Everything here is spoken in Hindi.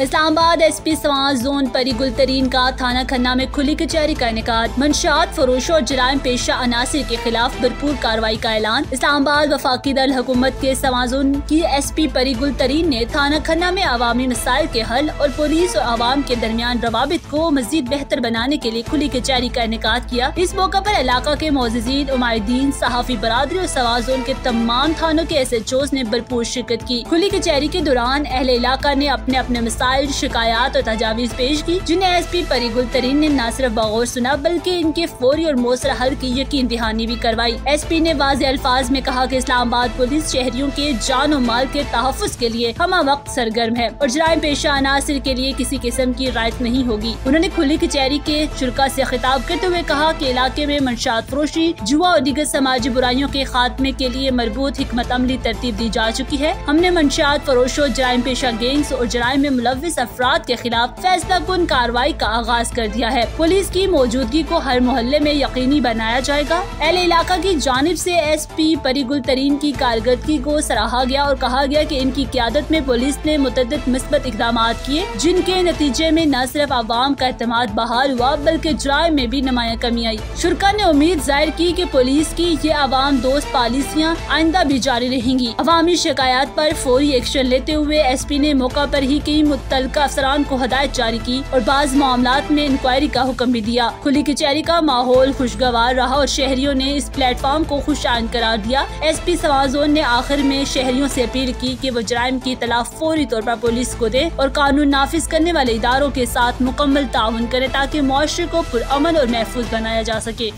इस्लामाबाद एसपी समाज जोन परी गुलतरीन का थाना खन्ना में खुली कचहरी का इनेकाद। मंशियात फरोशों और जराइम पेशा अनासिर के खिलाफ भरपूर कार्रवाई का ऐलान। इस्लामाबाद वफाकी दल हुकूमत के समाज जोन की एसपी परी गुलतरीन ने थाना खन्ना में अवामी मसाइल के हल और पुलिस और आवाम के दरमियान रवाबित को मजीद बेहतर बनाने के लिए खुली कचहरी का इनेकाद किया। इस मौका पर इलाका के मोअज़्ज़िज़ीन, उमायदीन, सहाफी बरादरी और समाज जोन के तमाम थानों के SHOs ने भरपूर शिरकत की। खुली कचहरी के दौरान अहले इलाका ने अपने अपने शिकायत और तजावीज पेश की, जिन्हें एसपी परी गुलतरीन ने न सिर्फ बगौर सुना बल्कि इनके फौरी और मौसर हल की यकीन दहानी भी करवाई। एसपी ने वाज़ेह अल्फाज में कहा कि इस्लामाबाद पुलिस शहरियों के जान और माल के तहफ़्फ़ुज़ के लिए हमा वक्त सरगर्म है और जराइम पेशा अनासिर के लिए किसी किस्म की रायत नहीं होगी। उन्होंने खुली कचहरी के शुरका से खिताब करते हुए कहा कि इलाके में मंशात फरोशी, जुआ और दीगर समाजी बुराइयों के खात्मे के लिए मरबूत हिकमत अमली तरतीब दी जा चुकी है। हमने मंशात फरोशों, जराइम पेशा गैंग्स और जराइम में मुलव्विस अफराद के खिलाफ फैसला कुन कार्रवाई का आगाज कर दिया है। पुलिस की मौजूदगी को हर मोहल्ले में यकीनी बनाया जाएगा। अहले इलाका की जानिब से एसपी परी गुलतरीन की कारकर्दगी को सराहा गया और कहा गया कि इनकी क़यादत में पुलिस ने मुतअद्दिद मिस्बत इक़दाम किए, जिनके नतीजे में न सिर्फ आवाम का एतमाद बहाल हुआ बल्कि जराइम में भी नुमाया कमी आई। शुरका ने उम्मीद जाहिर की कि पुलिस की ये आवाम दोस्त पॉलिसियाँ आइंदा भी जारी रहेंगी। अवामी शिकायत पर फौरी एक्शन लेते हुए एसपी ने मौका पर ही कई मुतल्लिका अफसरान को हदायत जारी की और बाज़ मामलात में इंक्वायरी का हुक्म भी दिया। खुली कचहरी का माहौल खुशगवार रहा और शहरियों ने इस प्लेटफॉर्म को खुशआइन करार दिया। एसपी समाज जोन ने आखिर में शहरियों से अपील की कि वो जराइम की इत्तला फौरी तौर पर पुलिस को दे और कानून नाफिज करने वाले इदारों के साथ मुकम्मल ताउन करे ताकि मुआशरे को पुरअमन और महफूज बनाया जा सके।